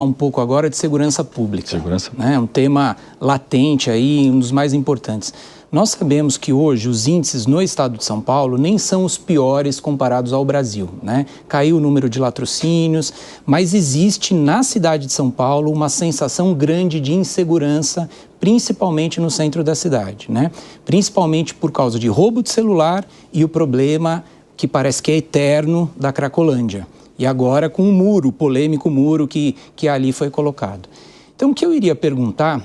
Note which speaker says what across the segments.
Speaker 1: Um pouco agora de segurança pública.
Speaker 2: Segurança.
Speaker 1: Né? Um tema latente aí, um dos mais importantes. Nós sabemos que hoje os índices no estado de São Paulo nem são os piores comparados ao Brasil, né? Caiu o número de latrocínios, mas existe na cidade de São Paulo uma sensação grande de insegurança, principalmente no centro da cidade, né? Principalmente por causa de roubo de celular e o problema que parece que é eterno da Cracolândia. E agora com o muro, o polêmico muro que ali foi colocado. Então, o que eu iria perguntar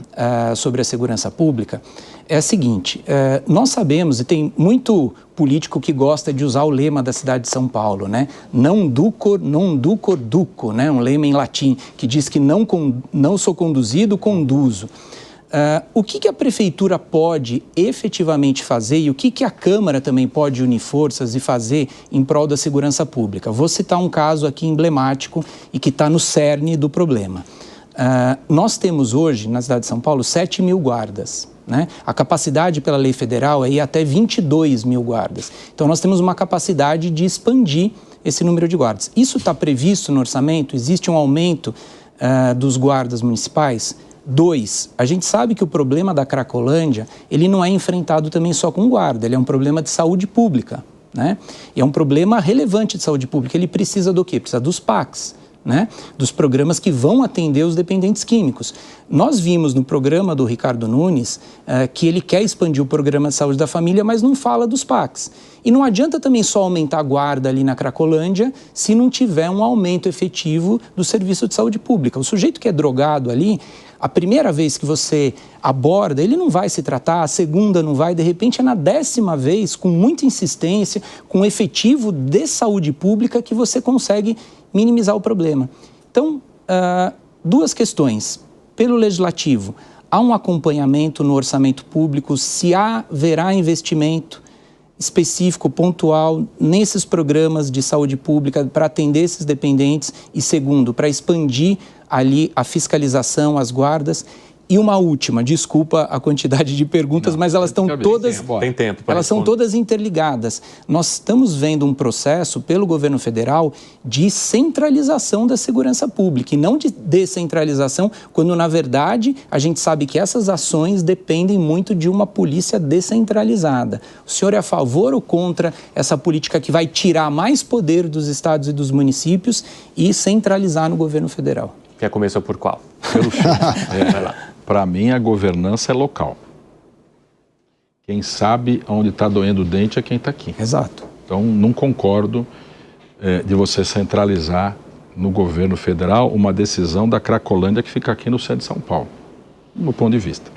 Speaker 1: sobre a segurança pública é o seguinte, nós sabemos, e tem muito político que gosta de usar o lema da cidade de São Paulo, né? Non ducor duco, né? Um lema em latim, que diz que não sou conduzido, conduzo. O que a prefeitura pode efetivamente fazer e o que a Câmara também pode unir forças e fazer em prol da segurança pública? Vou citar um caso aqui emblemático e que está no cerne do problema. Nós temos hoje, na cidade de São Paulo, 7 mil guardas, né? A capacidade pela lei federal é ir até 22 mil guardas. Então, nós temos uma capacidade de expandir esse número de guardas. Isso está previsto no orçamento? Existe um aumento dos guardas municipais? 2, a gente sabe que o problema da Cracolândia, ele não é enfrentado também só com guarda, ele é um problema de saúde pública, né? E é um problema relevante de saúde pública, ele precisa do quê? Precisa dos PACs, né? Dos programas que vão atender os dependentes químicos. Nós vimos no programa do Ricardo Nunes que ele quer expandir o programa de saúde da família, mas não fala dos PACs. E não adianta também só aumentar a guarda ali na Cracolândia se não tiver um aumento efetivo do serviço de saúde pública. O sujeito que é drogado ali, a primeira vez que você aborda, ele não vai se tratar, a segunda não vai, de repente é na 10ª vez, com muita insistência, com efetivo de saúde pública que você consegue minimizar o problema. Então, 2 questões. Pelo Legislativo, há um acompanhamento no orçamento público, se haverá investimento específico, pontual, nesses programas de saúde pública para atender esses dependentes e, segundo, para expandir ali a fiscalização, as guardas. E uma última, desculpa a quantidade de perguntas, mas elas estão todas...
Speaker 2: Tem tempo
Speaker 1: elas são todas interligadas. Nós estamos vendo um processo pelo governo federal de centralização da segurança pública e não de descentralização, quando, na verdade, a gente sabe que essas ações dependem muito de uma polícia descentralizada. O senhor é a favor ou contra essa política que vai tirar mais poder dos estados e dos municípios e centralizar no governo federal?
Speaker 3: Quer começar por qual?
Speaker 2: Pelo fim. Vai lá. Para mim, a governança é local. Quem sabe onde está doendo o dente é quem está aqui.
Speaker 1: Exato.
Speaker 2: Então, não concordo de você centralizar no governo federal uma decisão da Cracolândia que fica aqui no centro de São Paulo, do meu ponto de vista.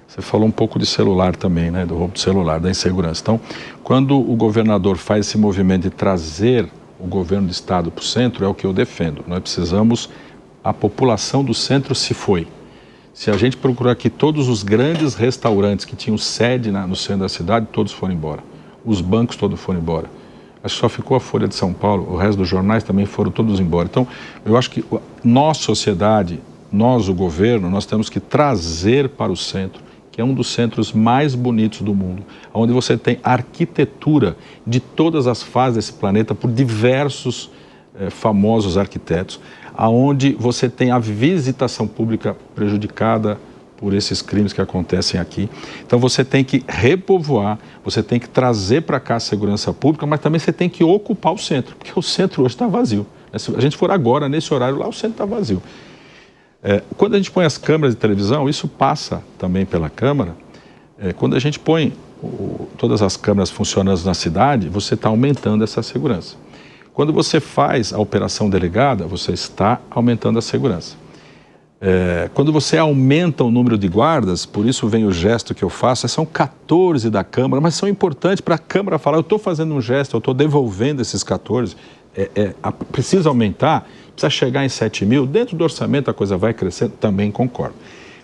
Speaker 2: Você falou um pouco de celular também, né? Do roubo de celular, da insegurança. Então, quando o governador faz esse movimento de trazer o governo do estado para o centro, é o que eu defendo. Nós precisamos... A população do centro se foi. Se a gente procurar aqui, todos os grandes restaurantes que tinham sede no centro da cidade, todos foram embora. Os bancos todos foram embora. Acho que só ficou a Folha de São Paulo, o resto dos jornais também foram todos embora. Então, eu acho que nós, sociedade, nós, o governo, nós temos que trazer para o centro, que é um dos centros mais bonitos do mundo, onde você tem arquitetura de todas as fases desse planeta por diversos famosos arquitetos, aonde você tem a visitação pública prejudicada por esses crimes que acontecem aqui. Então você tem que repovoar, você tem que trazer para cá a segurança pública, mas também você tem que ocupar o centro, porque o centro hoje está vazio. Se a gente for agora, nesse horário lá, o centro está vazio. Quando a gente põe as câmeras de televisão, isso passa também pela Câmara. Quando a gente põe todas as câmeras funcionando na cidade, você está aumentando essa segurança. Quando você faz a operação delegada, você está aumentando a segurança. Quando você aumenta o número de guardas, por isso vem o gesto que eu faço, são 14 da Câmara, mas são importantes para a Câmara falar, eu estou fazendo um gesto, eu estou devolvendo esses 14, precisa aumentar, precisa chegar em 7 mil, dentro do orçamento a coisa vai crescendo, também concordo.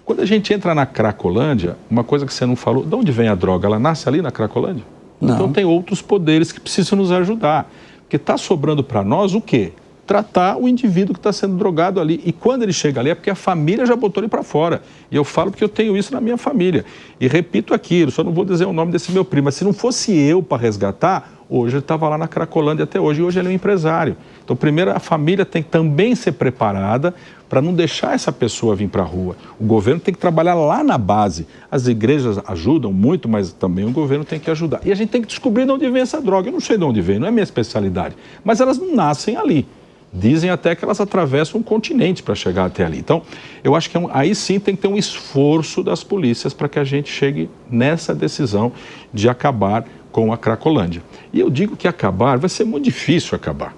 Speaker 2: Quando a gente entra na Cracolândia, uma coisa que você não falou, de onde vem a droga? Ela nasce ali na Cracolândia? Não. Então tem outros poderes que precisam nos ajudar. Porque está sobrando para nós o quê? Tratar o indivíduo que está sendo drogado ali. E quando ele chega ali é porque a família já botou ele para fora. E eu falo porque eu tenho isso na minha família. E repito aqui, eu só não vou dizer o nome desse meu primo, mas se não fosse eu para resgatar, Hoje ele estava lá na Cracolândia até hoje, e hoje ele é um empresário. Então, primeiro, a família tem que também ser preparada para não deixar essa pessoa vir para a rua. O governo tem que trabalhar lá na base. As igrejas ajudam muito, mas também o governo tem que ajudar. E a gente tem que descobrir de onde vem essa droga. Eu não sei de onde vem, não é minha especialidade. Mas elas não nascem ali. Dizem até que elas atravessam um continente para chegar até ali. Então, eu acho que aí sim tem que ter um esforço das polícias para que a gente chegue nessa decisão de acabar com a Cracolândia. E eu digo que acabar, vai ser muito difícil acabar.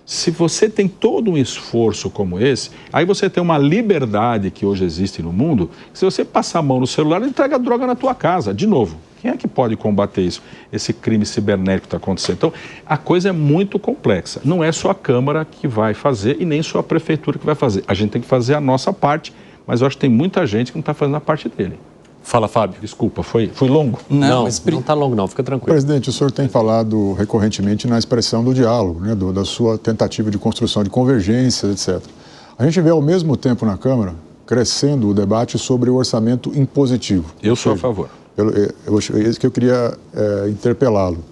Speaker 2: Se você tem todo um esforço como esse, aí você tem uma liberdade que hoje existe no mundo, que se você passar a mão no celular, ele entrega a droga na tua casa, de novo. Quem é que pode combater isso? Esse crime cibernético que está acontecendo. Então, a coisa é muito complexa. Não é só a Câmara que vai fazer e nem só a Prefeitura que vai fazer. A gente tem que fazer a nossa parte, mas eu acho que tem muita gente que não está fazendo a parte dele.
Speaker 3: Fala, Fábio.
Speaker 2: Desculpa, foi longo?
Speaker 3: Não está longo não, fica tranquilo.
Speaker 4: Presidente, o senhor tem falado recorrentemente na expressão do diálogo, né, da sua tentativa de construção de convergência, etc. A gente vê ao mesmo tempo na Câmara crescendo o debate sobre o orçamento impositivo.
Speaker 2: Eu sou a favor.
Speaker 4: É isso que eu queria interpelá-lo,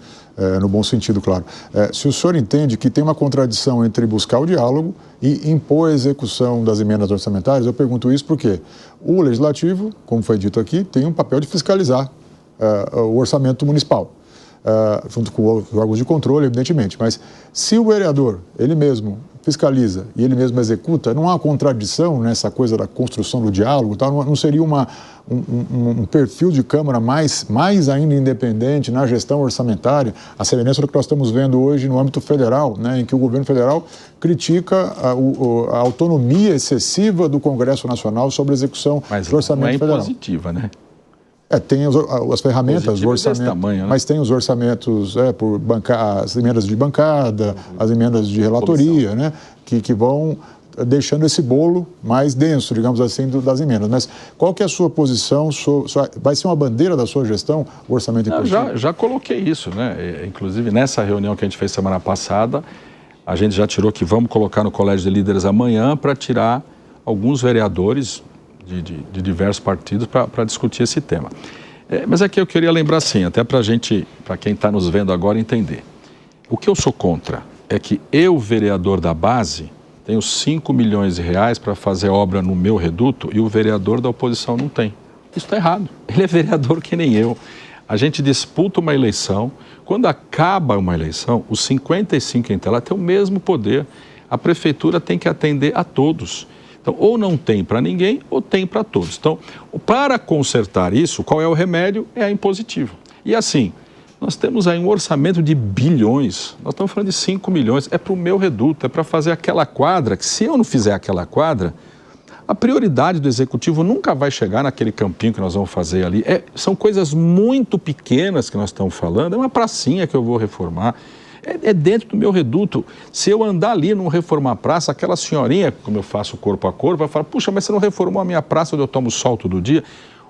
Speaker 4: no bom sentido, claro. Se o senhor entende que tem uma contradição entre buscar o diálogo e impor a execução das emendas orçamentárias, eu pergunto isso porque o Legislativo, como foi dito aqui, tem um papel de fiscalizar o orçamento municipal, junto com os órgãos de controle, evidentemente. Mas se o vereador, ele mesmo, fiscaliza e ele mesmo executa, não há contradição nessa coisa da construção do diálogo, tá? Não seria um perfil de Câmara mais ainda independente na gestão orçamentária, a semelhança do que nós estamos vendo hoje no âmbito federal, né, em que o governo federal critica a autonomia excessiva do Congresso Nacional sobre a execução do orçamento federal.
Speaker 2: Mas não é impositiva, né?
Speaker 4: Tem as ferramentas, o orçamento,
Speaker 2: tamanho, né?
Speaker 4: Mas tem os orçamentos as emendas de bancada, as emendas de relatoria, né, que vão deixando esse bolo mais denso, digamos assim, das emendas. Mas qual que é a sua posição? Vai ser uma bandeira da sua gestão o orçamento impositivo?
Speaker 2: Já coloquei isso, né? Inclusive, nessa reunião que a gente fez semana passada, a gente já tirou que vamos colocar no Colégio de Líderes amanhã para tirar alguns vereadores de diversos partidos para discutir esse tema. Mas aqui eu queria lembrar assim, até para quem está nos vendo agora entender. O que eu sou contra é que eu, vereador da base, tenho 5 milhões de reais para fazer obra no meu reduto e o vereador da oposição não tem. Isso está errado. Ele é vereador que nem eu. A gente disputa uma eleição. Quando acaba uma eleição, os 55 que entram lá têm o mesmo poder. A prefeitura tem que atender a todos. Então, ou não tem para ninguém, ou tem para todos. Então, para consertar isso, qual é o remédio? É a impositiva. E assim, nós temos aí um orçamento de bilhões, nós estamos falando de 5 milhões, é para o meu reduto, é para fazer aquela quadra, que se eu não fizer aquela quadra, a prioridade do executivo nunca vai chegar naquele campinho que nós vamos fazer ali. São coisas muito pequenas que nós estamos falando, é uma pracinha que eu vou reformar. É dentro do meu reduto. Se eu andar ali, não reformar a praça, aquela senhorinha, como eu faço corpo a corpo, vai falar, puxa, mas você não reformou a minha praça onde eu tomo sol todo dia?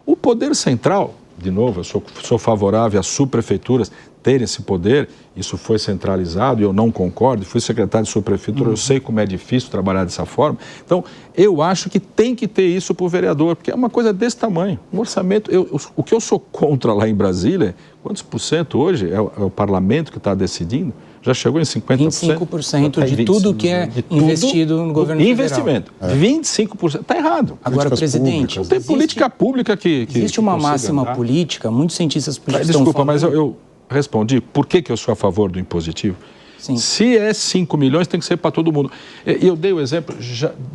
Speaker 2: O poder central, de novo, eu sou favorável às subprefeituras terem esse poder, isso foi centralizado e eu não concordo, fui secretário de subprefeitura, eu sei como é difícil trabalhar dessa forma. Então, eu acho que tem que ter isso para o vereador, porque é uma coisa desse tamanho. Um orçamento, o que eu sou contra lá em Brasília, quantos por cento hoje é o parlamento que está decidindo? Já chegou em 50%?
Speaker 1: 25% de tudo que é investido no governo federal.
Speaker 2: Investimento. 25%. Está errado.
Speaker 1: Agora, presidente,
Speaker 2: não tem política pública que
Speaker 1: existe uma máxima política, muitos cientistas políticos estão falando...
Speaker 2: Desculpa, mas eu respondi por que eu sou a favor do impositivo.
Speaker 1: Sim.
Speaker 2: Se é 5 milhões, tem que ser para todo mundo. E eu dei o exemplo,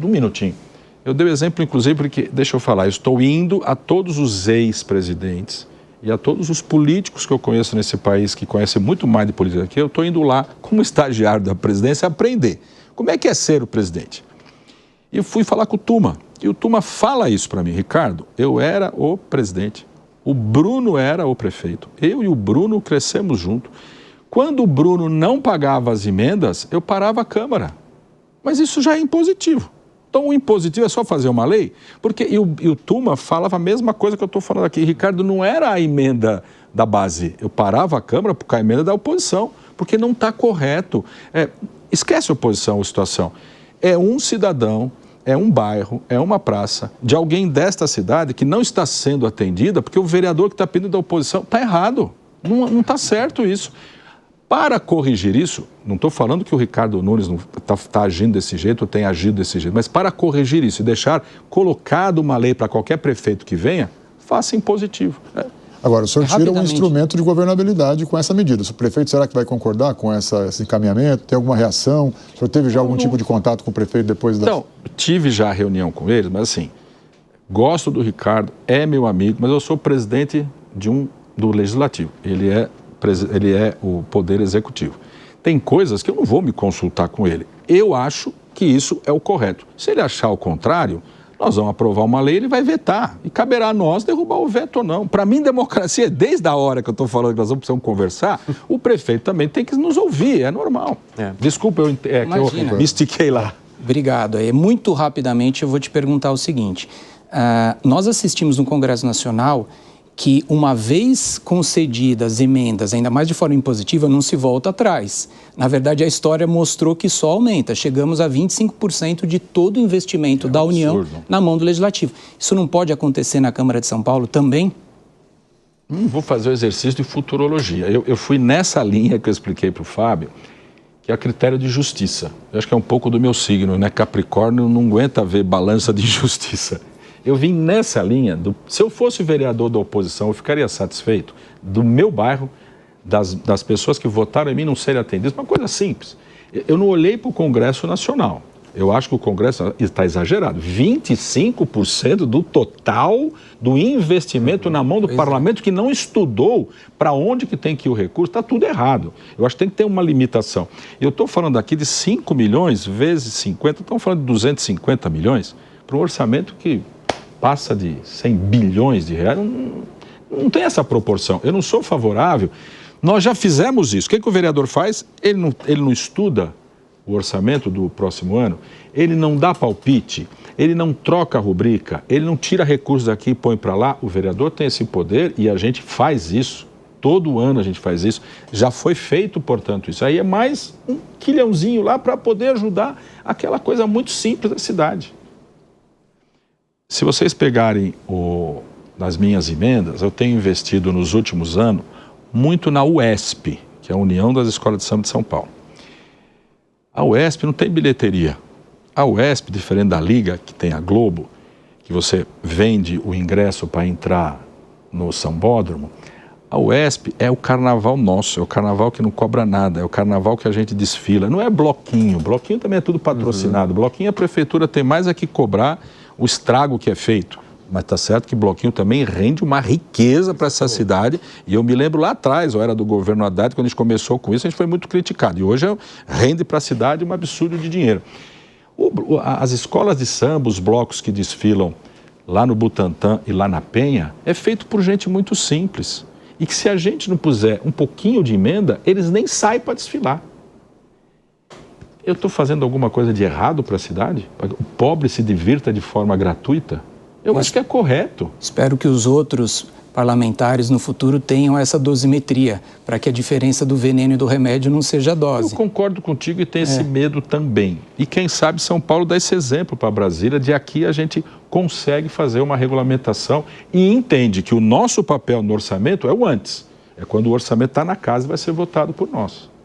Speaker 2: um minutinho. Eu dei o exemplo, inclusive, porque, deixa eu falar, eu estou indo a todos os ex-presidentes e a todos os políticos que eu conheço nesse país, que conhecem muito mais de política que eu, estou indo lá como estagiário da presidência aprender como é que é ser o presidente. E eu fui falar com o Tuma, e o Tuma fala isso para mim, Ricardo, eu era o presidente, o Bruno era o prefeito, eu e o Bruno crescemos juntos. Quando o Bruno não pagava as emendas, eu parava a Câmara, mas isso já é impositivo. Então, o impositivo é só fazer uma lei? Porque e o Tuma falava a mesma coisa que eu estou falando aqui. Ricardo, não era a emenda da base. Eu parava a Câmara por causa da emenda da oposição, porque não está correto. Esquece a oposição ou situação. É um cidadão, é um bairro, é uma praça de alguém desta cidade que não está sendo atendida porque o vereador que está pedindo da oposição está errado. Não está certo isso. Para corrigir isso, não estou falando que o Ricardo Nunes está agindo desse jeito ou tem agido desse jeito, mas para corrigir isso e deixar colocado uma lei para qualquer prefeito que venha, faça em positivo.
Speaker 4: Agora, o senhor tira um instrumento de governabilidade com essa medida. O prefeito, será que vai concordar com esse encaminhamento? Tem alguma reação? O senhor teve já algum tipo de contato com o prefeito depois da...
Speaker 2: Não, tive já reunião com eles, mas assim, gosto do Ricardo, é meu amigo, mas eu sou presidente do Legislativo. Ele é o Poder Executivo. Tem coisas que eu não vou me consultar com ele. Eu acho que isso é o correto. Se ele achar o contrário, nós vamos aprovar uma lei, ele vai vetar. E caberá a nós derrubar o veto ou não. Para mim, democracia, desde a hora que eu estou falando que nós vamos precisar conversar, o prefeito também tem que nos ouvir, é normal. Desculpa, que eu me estiquei lá.
Speaker 1: Obrigado. Muito rapidamente eu vou te perguntar o seguinte. Nós assistimos no Congresso Nacional que, uma vez concedidas emendas, ainda mais de forma impositiva, não se volta atrás. Na verdade, a história mostrou que só aumenta. Chegamos a 25% de todo o investimento da União na mão do Legislativo. Isso não pode acontecer na Câmara de São Paulo também?
Speaker 2: Vou fazer o exercício de futurologia. Eu fui nessa linha que eu expliquei para o Fábio, que é a critério de justiça. Eu acho que é um pouco do meu signo, né? Capricórnio não aguenta ver balança de injustiça. Eu vim nessa linha, se eu fosse vereador da oposição, eu ficaria satisfeito do meu bairro, das pessoas que votaram em mim não serem atendidas, uma coisa simples. Eu não olhei para o Congresso Nacional. Eu acho que o Congresso está exagerado. 25% do total do investimento na mão do parlamento que não estudou para onde que tem que ir o recurso, está tudo errado. Eu acho que tem que ter uma limitação. Eu estou falando aqui de 5 milhões vezes 50, estamos falando de 250 milhões para um orçamento que passa de 100 bilhões de reais, não tem essa proporção. Eu não sou favorável. Nós já fizemos isso. O que o vereador faz? Ele não estuda o orçamento do próximo ano, ele não dá palpite, ele não troca a rubrica, ele não tira recursos daqui e põe para lá. O vereador tem esse poder e a gente faz isso. Todo ano a gente faz isso. Já foi feito, portanto, isso. Aí é mais um quilhãozinho lá para poder ajudar aquela coisa muito simples da cidade. Se vocês pegarem nas minhas emendas, eu tenho investido nos últimos anos muito na UESP, que é a União das Escolas de Samba de São Paulo. A UESP não tem bilheteria. A UESP, diferente da Liga, que tem a Globo, que você vende o ingresso para entrar no sambódromo, a UESP é o carnaval nosso, é o carnaval que não cobra nada, é o carnaval que a gente desfila. Não é bloquinho, bloquinho também é tudo patrocinado. Bloquinho a prefeitura tem mais a que cobrar o estrago que é feito. Mas está certo que bloquinho também rende uma riqueza para essa cidade. E eu me lembro lá atrás, eu era do governo Haddad, quando a gente começou com isso, a gente foi muito criticado. E hoje rende para a cidade um absurdo de dinheiro. As escolas de samba, os blocos que desfilam lá no Butantã e lá na Penha, é feito por gente muito simples. E que se a gente não puser um pouquinho de emenda, eles nem saem para desfilar. Eu estou fazendo alguma coisa de errado para a cidade? O pobre se divirta de forma gratuita? Eu acho que é correto.
Speaker 1: Espero que os outros parlamentares no futuro tenham essa dosimetria, para que a diferença do veneno e do remédio não seja a dose.
Speaker 2: Eu concordo contigo e tenho esse medo também. E quem sabe São Paulo dá esse exemplo para Brasília, de aqui a gente consegue fazer uma regulamentação e entende que o nosso papel no orçamento é o antes. É quando o orçamento está na casa e vai ser votado por nós.